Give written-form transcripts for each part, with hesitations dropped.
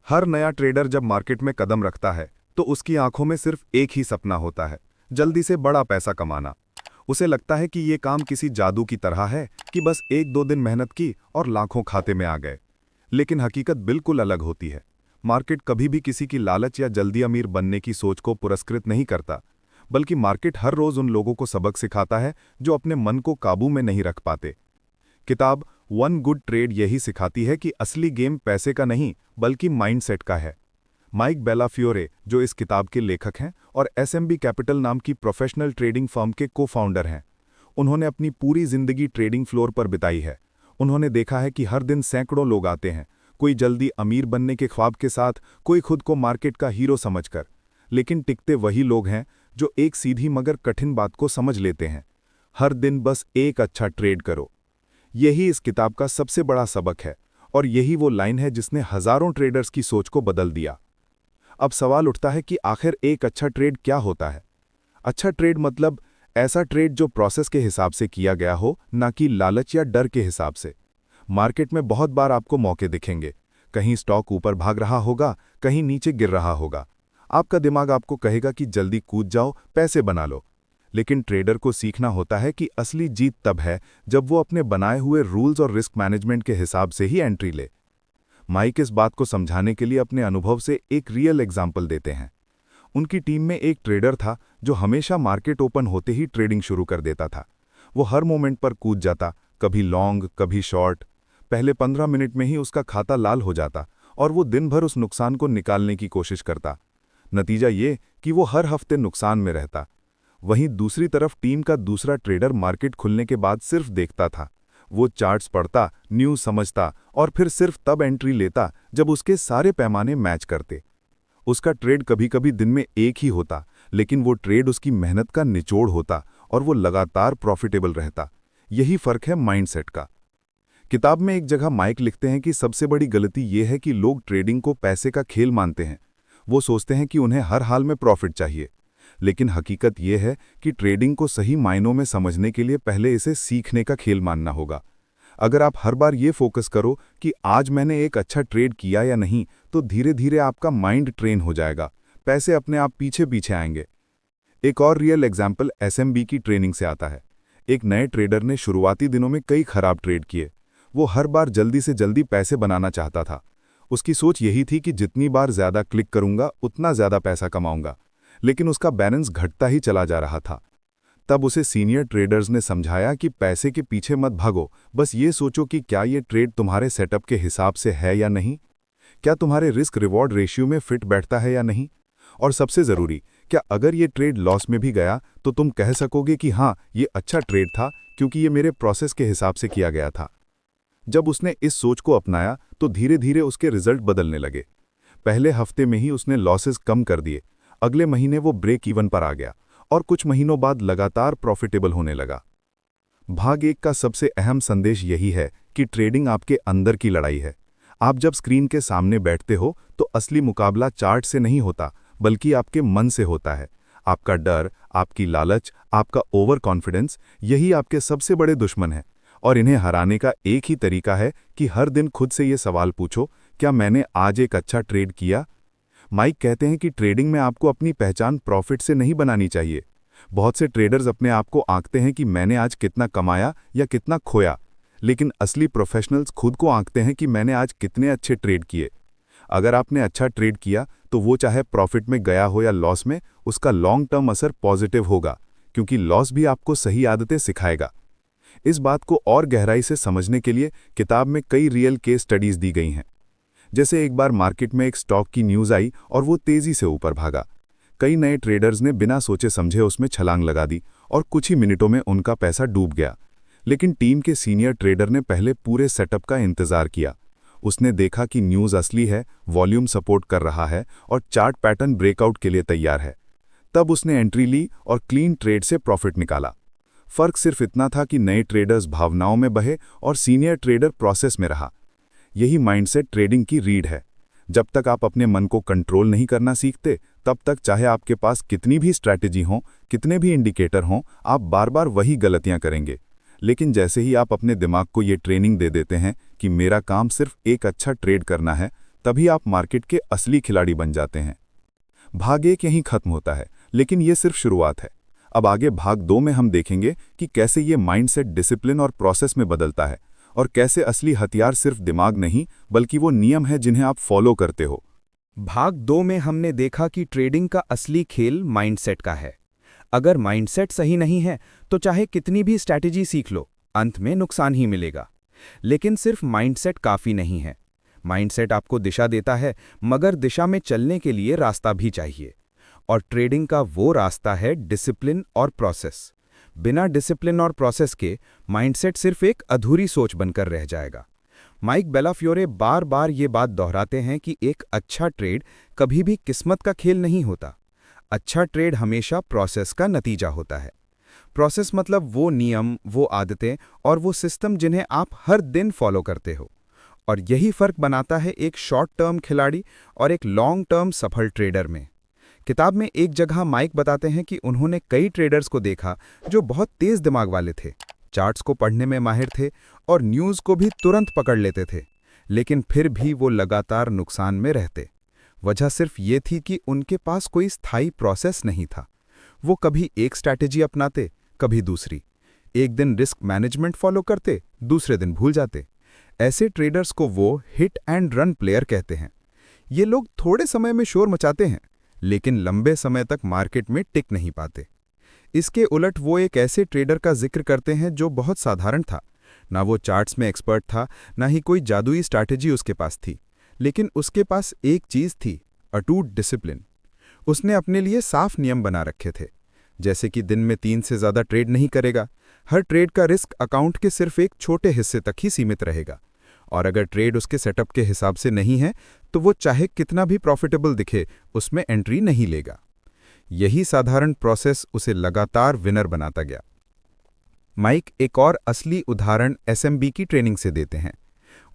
हर नया ट्रेडर जब मार्केट में कदम रखता है तो उसकी आंखों में सिर्फ एक ही सपना होता है, जल्दी से बड़ा पैसा कमाना। उसे लगता है कि ये काम किसी जादू की तरह है कि बस एक दो दिन मेहनत की और लाखों खाते में आ गए। लेकिन हकीकत बिल्कुल अलग होती है। मार्केट कभी भी किसी की लालच या जल्दी अमीर बनने की सोच को पुरस्कृत नहीं करता, बल्कि मार्केट हर रोज उन लोगों को सबक सिखाता है जो अपने मन को काबू में नहीं रख पाते। किताब वन गुड ट्रेड यही सिखाती है कि असली गेम पैसे का नहीं बल्कि माइंडसेट का है। माइक बेलाफियोरे, जो इस किताब के लेखक हैं और एसएमबी कैपिटल नाम की प्रोफेशनल ट्रेडिंग फर्म के को-फाउंडर हैं, उन्होंने अपनी पूरी जिंदगी ट्रेडिंग फ्लोर पर बिताई है। उन्होंने देखा है कि हर दिन सैकड़ों लोग आते हैं, कोई जल्दी अमीर बनने के ख्वाब के साथ, कोई खुद को मार्केट का हीरो समझकर। लेकिन टिकते वही लोग हैं जो एक सीधी मगर कठिन बात को समझ लेते हैं: हर दिन बस एक अच्छा ट्रेड करो। यही इस किताब का सबसे बड़ा सबक है, और यही वो लाइन है जिसने हजारों ट्रेडर्स की सोच को बदल दिया। अब सवाल उठता है कि आखिर एक अच्छा ट्रेड क्या होता है? अच्छा ट्रेड मतलब ऐसा ट्रेड जो प्रोसेस के हिसाब से किया गया हो, ना कि लालच या डर के हिसाब से। मार्केट में बहुत बार आपको मौके दिखेंगे। कहीं स्टॉक ऊपर भाग रहा होगा, कहीं नीचे गिर रहा होगा। आपका दिमाग आपको कहेगा कि जल्दी कूद जाओ, पैसे बना लो। लेकिन ट्रेडर को सीखना होता है कि असली जीत तब है जब वो अपने बनाए हुए रूल्स और रिस्क मैनेजमेंट के हिसाब से ही एंट्री ले। माइक इस बात को समझाने के लिए अपने अनुभव से एक रियल एग्जाम्पल देते हैं। उनकी टीम में एक ट्रेडर था जो हमेशा मार्केट ओपन होते ही ट्रेडिंग शुरू कर देता था। वो हर मोमेंट पर कूद जाता, कभी लॉन्ग कभी शॉर्ट। पहले 15 मिनट में ही उसका खाता लाल हो जाता और वो दिन भर उस नुकसान को निकालने की कोशिश करता। नतीजा ये कि वो हर हफ्ते नुकसान में रहता। वहीं दूसरी तरफ टीम का दूसरा ट्रेडर मार्केट खुलने के बाद सिर्फ देखता था। वो चार्ट्स पढ़ता, न्यूज़ समझता और फिर सिर्फ तब एंट्री लेता जब उसके सारे पैमाने मैच करते। उसका ट्रेड कभी कभी दिन में एक ही होता, लेकिन वो ट्रेड उसकी मेहनत का निचोड़ होता और वो लगातार प्रॉफिटेबल रहता। यही फर्क है माइंडसेट का। किताब में एक जगह माइक लिखते हैं कि सबसे बड़ी गलती ये है कि लोग ट्रेडिंग को पैसे का खेल मानते हैं। वो सोचते हैं कि उन्हें हर हाल में प्रॉफिट चाहिए। लेकिन हकीकत यह है कि ट्रेडिंग को सही मायनों में समझने के लिए पहले इसे सीखने का खेल मानना होगा। अगर आप हर बार ये फोकस करो कि आज मैंने एक अच्छा ट्रेड किया या नहीं, तो धीरे धीरे आपका माइंड ट्रेन हो जाएगा, पैसे अपने आप पीछे पीछे आएंगे। एक और रियल एग्जाम्पल एसएमबी की ट्रेनिंग से आता है। एक नए ट्रेडर ने शुरुआती दिनों में कई खराब ट्रेड किए। वो हर बार जल्दी से जल्दी पैसे बनाना चाहता था। उसकी सोच यही थी कि जितनी बार ज्यादा क्लिक करूंगा उतना ज्यादा पैसा कमाऊंगा। लेकिन उसका बैलेंस घटता ही चला जा रहा था। तब उसे सीनियर ट्रेडर्स ने समझाया कि पैसे के पीछे मत भागो, बस ये सोचो कि क्या ये ट्रेड तुम्हारे सेटअप के हिसाब से है या नहीं, क्या तुम्हारे रिस्क रिवॉर्ड रेशियो में फिट बैठता है या नहीं, और सबसे ज़रूरी, क्या अगर ये ट्रेड लॉस में भी गया तो तुम कह सकोगे कि हाँ, ये अच्छा ट्रेड था क्योंकि ये मेरे प्रोसेस के हिसाब से किया गया था। जब उसने इस सोच को अपनाया तो धीरे धीरे उसके रिजल्ट बदलने लगे। पहले हफ्ते में ही उसने लॉसेस कम कर दिए, अगले महीने वो ब्रेक इवन पर आ गया और कुछ महीनों बाद लगातार प्रॉफिटेबल होने लगा। भाग एक का सबसे अहम संदेश यही है कि ट्रेडिंग आपके अंदर की लड़ाई है। आप जब स्क्रीन के सामने बैठते हो तो असली मुकाबला चार्ट से नहीं होता, बल्कि आपके मन से होता है। आपका डर, आपकी लालच, आपका ओवर कॉन्फिडेंस, यही आपके सबसे बड़े दुश्मन हैं। और इन्हें हराने का एक ही तरीका है कि हर दिन खुद से ये सवाल पूछो, क्या मैंने आज एक अच्छा ट्रेड किया? माइक कहते हैं कि ट्रेडिंग में आपको अपनी पहचान प्रॉफिट से नहीं बनानी चाहिए। बहुत से ट्रेडर्स अपने आप को आंकते हैं कि मैंने आज कितना कमाया या कितना खोया, लेकिन असली प्रोफेशनल्स खुद को आंकते हैं कि मैंने आज कितने अच्छे ट्रेड किए। अगर आपने अच्छा ट्रेड किया तो वो चाहे प्रॉफिट में गया हो या लॉस में, उसका लॉन्ग टर्म असर पॉजिटिव होगा, क्योंकि लॉस भी आपको सही आदतें सिखाएगा। इस बात को और गहराई से समझने के लिए किताब में कई रियल केस स्टडीज दी गई हैं। जैसे एक बार मार्केट में एक स्टॉक की न्यूज़ आई और वो तेजी से ऊपर भागा। कई नए ट्रेडर्स ने बिना सोचे समझे उसमें छलांग लगा दी और कुछ ही मिनटों में उनका पैसा डूब गया। लेकिन टीम के सीनियर ट्रेडर ने पहले पूरे सेटअप का इंतजार किया। उसने देखा कि न्यूज़ असली है, वॉल्यूम सपोर्ट कर रहा है और चार्ट पैटर्न ब्रेकआउट के लिए तैयार है। तब उसने एंट्री ली और क्लीन ट्रेड से प्रॉफिट निकाला। फर्क सिर्फ इतना था कि नए ट्रेडर्स भावनाओं में बहे और सीनियर ट्रेडर प्रोसेस में रहा। यही माइंडसेट ट्रेडिंग की रीढ़ है। जब तक आप अपने मन को कंट्रोल नहीं करना सीखते, तब तक चाहे आपके पास कितनी भी स्ट्रैटेजी हो, कितने भी इंडिकेटर हों, आप बार बार वही गलतियां करेंगे। लेकिन जैसे ही आप अपने दिमाग को ये ट्रेनिंग दे देते हैं कि मेरा काम सिर्फ एक अच्छा ट्रेड करना है, तभी आप मार्केट के असली खिलाड़ी बन जाते हैं। भाग 1 यहीं खत्म होता है, लेकिन ये सिर्फ शुरुआत है। अब आगे भाग 2 में हम देखेंगे कि कैसे ये माइंडसेट डिसिप्लिन और प्रोसेस में बदलता है, और कैसे असली हथियार सिर्फ दिमाग नहीं बल्कि वो नियम है जिन्हें आप फॉलो करते हो। भाग 2 में हमने देखा कि ट्रेडिंग का असली खेल माइंडसेट का है। अगर माइंडसेट सही नहीं है तो चाहे कितनी भी स्ट्रैटेजी सीख लो, अंत में नुकसान ही मिलेगा। लेकिन सिर्फ माइंडसेट काफ़ी नहीं है। माइंडसेट आपको दिशा देता है, मगर दिशा में चलने के लिए रास्ता भी चाहिए। और ट्रेडिंग का वो रास्ता है डिसिप्लिन और प्रोसेस। बिना डिसिप्लिन और प्रोसेस के माइंडसेट सिर्फ एक अधूरी सोच बनकर रह जाएगा। माइक बेलाफियोरे बार बार ये बात दोहराते हैं कि एक अच्छा ट्रेड कभी भी किस्मत का खेल नहीं होता। अच्छा ट्रेड हमेशा प्रोसेस का नतीजा होता है। प्रोसेस मतलब वो नियम, वो आदतें और वो सिस्टम जिन्हें आप हर दिन फॉलो करते हो। और यही फर्क बनाता है एक शॉर्ट टर्म खिलाड़ी और एक लॉन्ग टर्म सफल ट्रेडर में। किताब में एक जगह माइक बताते हैं कि उन्होंने कई ट्रेडर्स को देखा जो बहुत तेज दिमाग वाले थे, चार्ट्स को पढ़ने में माहिर थे और न्यूज़ को भी तुरंत पकड़ लेते थे, लेकिन फिर भी वो लगातार नुकसान में रहते। वजह सिर्फ ये थी कि उनके पास कोई स्थायी प्रोसेस नहीं था। वो कभी एक स्ट्रैटेजी अपनाते, कभी दूसरी। एक दिन रिस्क मैनेजमेंट फॉलो करते, दूसरे दिन भूल जाते। ऐसे ट्रेडर्स को वो हिट एंड रन प्लेयर कहते हैं। ये लोग थोड़े समय में शोर मचाते हैं, लेकिन लंबे समय तक मार्केट में टिक नहीं पाते। इसके उलट वो एक ऐसे ट्रेडर का जिक्र करते हैं जो बहुत साधारण था। ना वो चार्ट्स में एक्सपर्ट था, ना ही कोई जादुई स्ट्रैटेजी उसके पास थी, लेकिन उसके पास एक चीज़ थी, अटूट डिसिप्लिन। उसने अपने लिए साफ नियम बना रखे थे, जैसे कि दिन में 3 से ज़्यादा ट्रेड नहीं करेगा, हर ट्रेड का रिस्क अकाउंट के सिर्फ एक छोटे हिस्से तक ही सीमित रहेगा, और अगर ट्रेड उसके सेटअप के हिसाब से नहीं है तो वो चाहे कितना भी प्रॉफिटेबल दिखे, उसमें एंट्री नहीं लेगा। यही साधारण प्रोसेस उसे लगातार विनर बनाता गया। माइक एक और असली उदाहरण एसएमबी की ट्रेनिंग से देते हैं।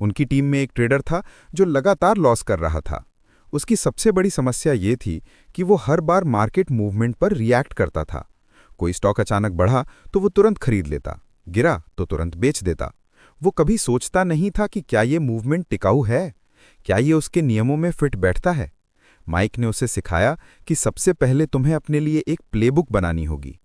उनकी टीम में एक ट्रेडर था जो लगातार लॉस कर रहा था। उसकी सबसे बड़ी समस्या ये थी कि वो हर बार मार्केट मूवमेंट पर रिएक्ट करता था। कोई स्टॉक अचानक बढ़ा तो वो तुरंत खरीद लेता, गिरा तो तुरंत बेच देता। वो कभी सोचता नहीं था कि क्या ये मूवमेंट टिकाऊ है, क्या ये उसके नियमों में फिट बैठता है। माइक ने उसे सिखाया कि सबसे पहले तुम्हें अपने लिए एक प्लेबुक बनानी होगी।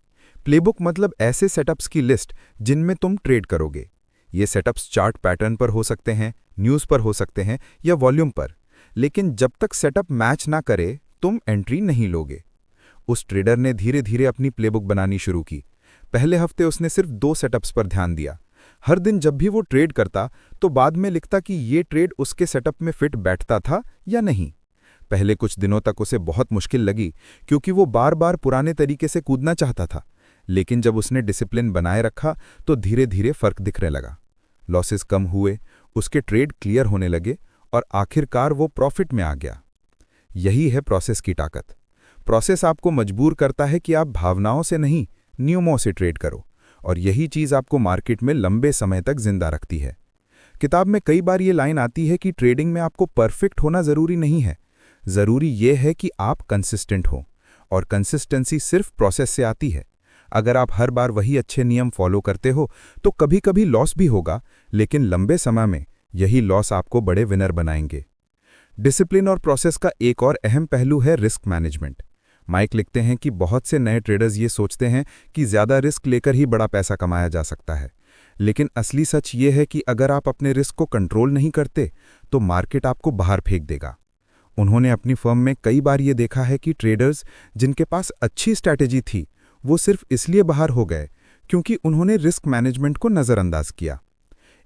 प्लेबुक मतलब ऐसे सेटअप्स की लिस्ट जिनमें तुम ट्रेड करोगे। ये सेटअप्स चार्ट पैटर्न पर हो सकते हैं, न्यूज़ पर हो सकते हैं या वॉल्यूम पर, लेकिन जब तक सेटअप मैच ना करे तुम एंट्री नहीं लोगे। उस ट्रेडर ने धीरे धीरे अपनी प्लेबुक बनानी शुरू की। पहले हफ्ते उसने सिर्फ 2 सेटअप्स पर ध्यान दिया। हर दिन जब भी वो ट्रेड करता तो बाद में लिखता कि ये ट्रेड उसके सेटअप में फिट बैठता था या नहीं। पहले कुछ दिनों तक उसे बहुत मुश्किल लगी, क्योंकि वो बार बार पुराने तरीके से कूदना चाहता था, लेकिन जब उसने डिसिप्लिन बनाए रखा तो धीरे धीरे फर्क दिखने लगा। लॉसेस कम हुए, उसके ट्रेड क्लियर होने लगे और आखिरकार वो प्रॉफिट में आ गया। यही है प्रोसेस की ताकत। प्रोसेस आपको मजबूर करता है कि आप भावनाओं से नहीं, नियमों से ट्रेड करो, और यही चीज़ आपको मार्केट में लंबे समय तक जिंदा रखती है। किताब में कई बार ये लाइन आती है कि ट्रेडिंग में आपको परफेक्ट होना ज़रूरी नहीं है, ज़रूरी ये है कि आप कंसिस्टेंट हो, और कंसिस्टेंसी सिर्फ प्रोसेस से आती है। अगर आप हर बार वही अच्छे नियम फॉलो करते हो तो कभी कभी लॉस भी होगा, लेकिन लंबे समय में यही लॉस आपको बड़े विनर बनाएंगे। डिसिप्लिन और प्रोसेस का एक और अहम पहलू है रिस्क मैनेजमेंट। माइक लिखते हैं कि बहुत से नए ट्रेडर्स ये सोचते हैं कि ज़्यादा रिस्क लेकर ही बड़ा पैसा कमाया जा सकता है, लेकिन असली सच ये है कि अगर आप अपने रिस्क को कंट्रोल नहीं करते तो मार्केट आपको बाहर फेंक देगा। उन्होंने अपनी फर्म में कई बार ये देखा है कि ट्रेडर्स जिनके पास अच्छी स्ट्रैटेजी थी वो सिर्फ इसलिए बाहर हो गए क्योंकि उन्होंने रिस्क मैनेजमेंट को नज़रअंदाज किया।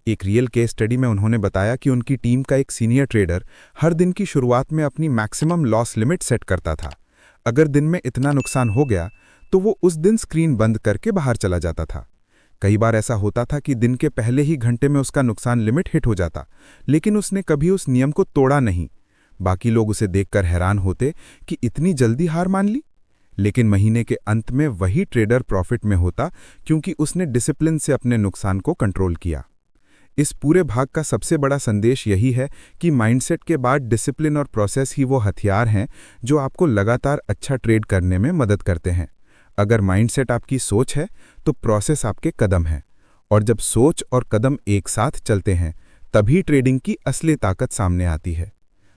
एक रियल केस स्टडी में उन्होंने बताया कि उनकी टीम का एक सीनियर ट्रेडर हर दिन की शुरुआत में अपनी मैक्सिमम लॉस लिमिट सेट करता था। अगर दिन में इतना नुकसान हो गया तो वो उस दिन स्क्रीन बंद करके बाहर चला जाता था। कई बार ऐसा होता था कि दिन के पहले ही घंटे में उसका नुकसान लिमिट हिट हो जाता, लेकिन उसने कभी उस नियम को तोड़ा नहीं। बाकी लोग उसे देखकर हैरान होते कि इतनी जल्दी हार मान ली, लेकिन महीने के अंत में वही ट्रेडर प्रॉफिट में होता क्योंकि उसने डिसिप्लिन से अपने नुकसान को कंट्रोल किया। इस पूरे भाग का सबसे बड़ा संदेश यही है कि माइंडसेट के बाद डिसिप्लिन और प्रोसेस ही वो हथियार हैं जो आपको लगातार अच्छा ट्रेड करने में मदद करते हैं। अगर माइंडसेट आपकी सोच है तो प्रोसेस आपके कदम है, और जब सोच और कदम एक साथ चलते हैं तभी ट्रेडिंग की असली ताकत सामने आती है।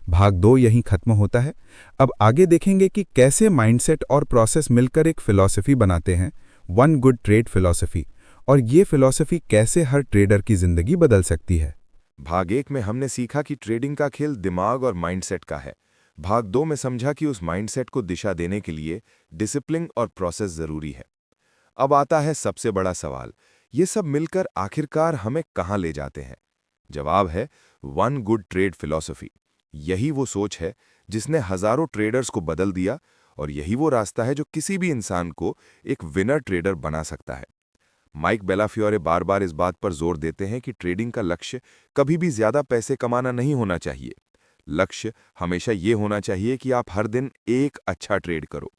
भाग 2 यहीं खत्म होता है। अब आगे देखेंगे कि कैसे माइंडसेट और प्रोसेस मिलकर एक फिलॉसफी बनाते हैं, वन गुड ट्रेड फिलॉसफी, और ये फिलॉसफी कैसे हर ट्रेडर की जिंदगी बदल सकती है। भाग 1 में हमने सीखा कि ट्रेडिंग का खेल दिमाग और माइंडसेट का है। भाग 2 में समझा कि उस माइंडसेट को दिशा देने के लिए डिसिप्लिन और प्रोसेस जरूरी है। अब आता है सबसे बड़ा सवाल, ये सब मिलकर आखिरकार हमें कहाँ ले जाते हैं? जवाब है वन गुड ट्रेड फिलॉसफी। यही वो सोच है जिसने हजारों ट्रेडर्स को बदल दिया, और यही वो रास्ता है जो किसी भी इंसान को एक विनर ट्रेडर बना सकता है। माइक बेलाफियोरे बार बार इस बात पर जोर देते हैं कि ट्रेडिंग का लक्ष्य कभी भी ज्यादा पैसे कमाना नहीं होना चाहिए। लक्ष्य हमेशा ये होना चाहिए कि आप हर दिन एक अच्छा ट्रेड करो।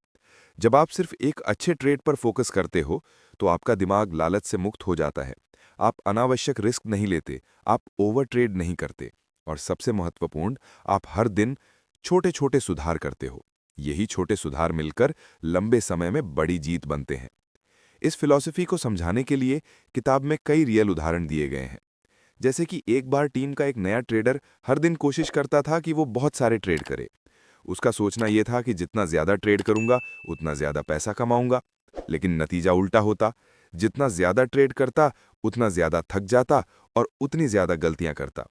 जब आप सिर्फ एक अच्छे ट्रेड पर फोकस करते हो तो आपका दिमाग लालच से मुक्त हो जाता है। आप अनावश्यक रिस्क नहीं लेते, आप ओवर ट्रेड नहीं करते, और सबसे महत्वपूर्ण, आप हर दिन छोटे छोटे सुधार करते हो। यही छोटे सुधार मिलकर लंबे समय में बड़ी जीत बनते हैं। इस फिलॉसफी को समझाने के लिए किताब में कई रियल उदाहरण दिए गए हैं। जैसे कि एक बार टीम का एक नया ट्रेडर हर दिन कोशिश करता था कि वो बहुत सारे ट्रेड करे। उसका सोचना यह था कि जितना ज्यादा ट्रेड करूंगा उतना ज्यादा पैसा कमाऊंगा। लेकिन नतीजा उल्टा होता। जितना ज्यादा ट्रेड करता उतना ज्यादा थक जाता और उतनी ज्यादा गलतियां करता।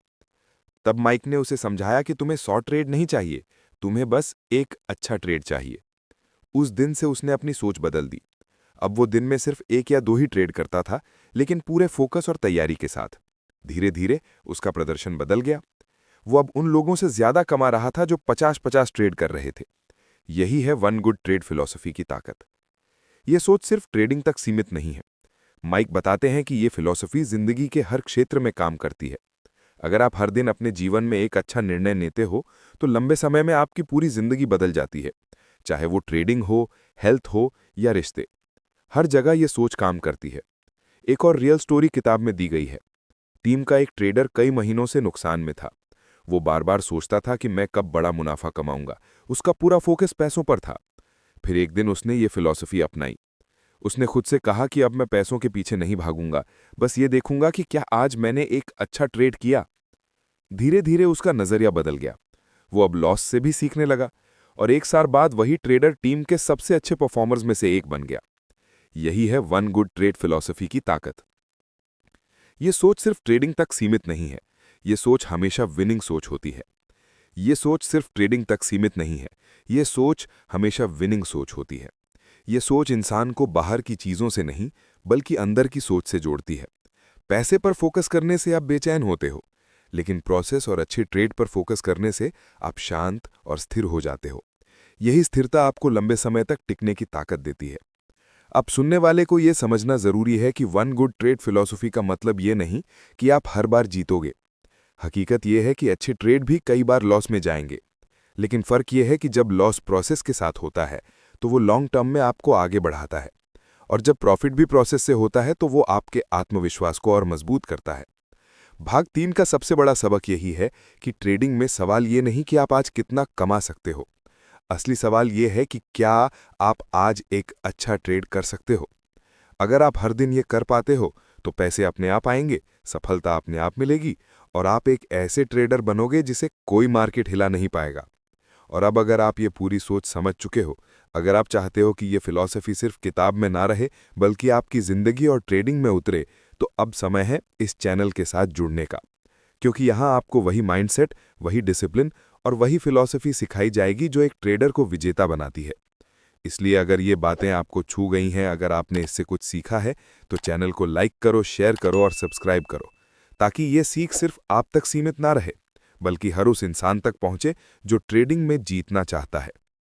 तब माइक ने उसे समझाया कि तुम्हें 100 ट्रेड नहीं चाहिए, तुम्हें बस एक अच्छा ट्रेड चाहिए। उस दिन से उसने अपनी सोच बदल दी। अब वो दिन में सिर्फ 1 या 2 ही ट्रेड करता था, लेकिन पूरे फोकस और तैयारी के साथ। धीरे धीरे उसका प्रदर्शन बदल गया। वो अब उन लोगों से ज्यादा कमा रहा था जो 50-50 ट्रेड कर रहे थे। यही है वन गुड ट्रेड फिलॉसफी की ताकत। ये सोच सिर्फ ट्रेडिंग तक सीमित नहीं है। माइक बताते हैं कि ये फिलॉसफी जिंदगी के हर क्षेत्र में काम करती है। अगर आप हर दिन अपने जीवन में एक अच्छा निर्णय लेते हो तो लंबे समय में आपकी पूरी जिंदगी बदल जाती है। चाहे वो ट्रेडिंग हो, हेल्थ हो या रिश्ते, हर जगह ये सोच काम करती है। एक और रियल स्टोरी किताब में दी गई है। टीम का एक ट्रेडर कई महीनों से नुकसान में था। वो बार बार सोचता था कि मैं कब बड़ा मुनाफा कमाऊंगा। उसका पूरा फोकस पैसों पर था। फिर एक दिन उसने ये फिलॉसफी अपनाई। उसने खुद से कहा कि अब मैं पैसों के पीछे नहीं भागूंगा, बस ये देखूंगा कि क्या आज मैंने एक अच्छा ट्रेड किया। धीरे धीरे उसका नजरिया बदल गया। वो अब लॉस से भी सीखने लगा, और 1 साल बाद वही ट्रेडर टीम के सबसे अच्छे परफॉर्मर्स में से एक बन गया। यही है वन गुड ट्रेड फिलॉसफी की ताकत। ये सोच सिर्फ ट्रेडिंग तक सीमित नहीं है, ये सोच हमेशा विनिंग सोच होती है। ये सोच सिर्फ ट्रेडिंग तक सीमित नहीं है, ये सोच हमेशा विनिंग सोच होती है। ये सोच इंसान को बाहर की चीजों से नहीं बल्कि अंदर की सोच से जोड़ती है। पैसे पर फोकस करने से आप बेचैन होते हो, लेकिन प्रोसेस और अच्छी ट्रेड पर फोकस करने से आप शांत और स्थिर हो जाते हो। यही स्थिरता आपको लंबे समय तक टिकने की ताकत देती है। अब सुनने वाले को यह समझना जरूरी है कि वन गुड ट्रेड फिलॉसफी का मतलब ये नहीं कि आप हर बार जीतोगे। हकीकत यह है कि अच्छे ट्रेड भी कई बार लॉस में जाएंगे, लेकिन फर्क यह है कि जब लॉस प्रोसेस के साथ होता है तो वो लॉन्ग टर्म में आपको आगे बढ़ाता है, और जब प्रॉफिट भी प्रोसेस से होता है तो वो आपके आत्मविश्वास को और मजबूत करता है। भाग 3 का सबसे बड़ा सबक यही है कि ट्रेडिंग में सवाल ये नहीं कि आप आज कितना कमा सकते हो। असली सवाल ये है कि क्या आप आज एक अच्छा ट्रेड कर सकते हो। अगर आप हर दिन ये कर पाते हो तो पैसे अपने आप आएंगे, सफलता अपने आप मिलेगी, और आप एक ऐसे ट्रेडर बनोगे जिसे कोई मार्केट हिला नहीं पाएगा। और अब अगर आप ये पूरी सोच समझ चुके हो, अगर आप चाहते हो कि ये फिलॉसफी सिर्फ किताब में ना रहे बल्कि आपकी जिंदगी और ट्रेडिंग में उतरे, तो अब समय है इस चैनल के साथ जुड़ने का। क्योंकि यहाँ आपको वही माइंडसेट, वही डिसिप्लिन और वही फिलॉसफी सिखाई जाएगी जो एक ट्रेडर को विजेता बनाती है। इसलिए अगर ये बातें आपको छू गई हैं, अगर आपने इससे कुछ सीखा है, तो चैनल को लाइक करो, शेयर करो और सब्सक्राइब करो, ताकि ये सीख सिर्फ आप तक सीमित ना रहे बल्कि हर उस इंसान तक पहुंचे जो ट्रेडिंग में जीतना चाहता है।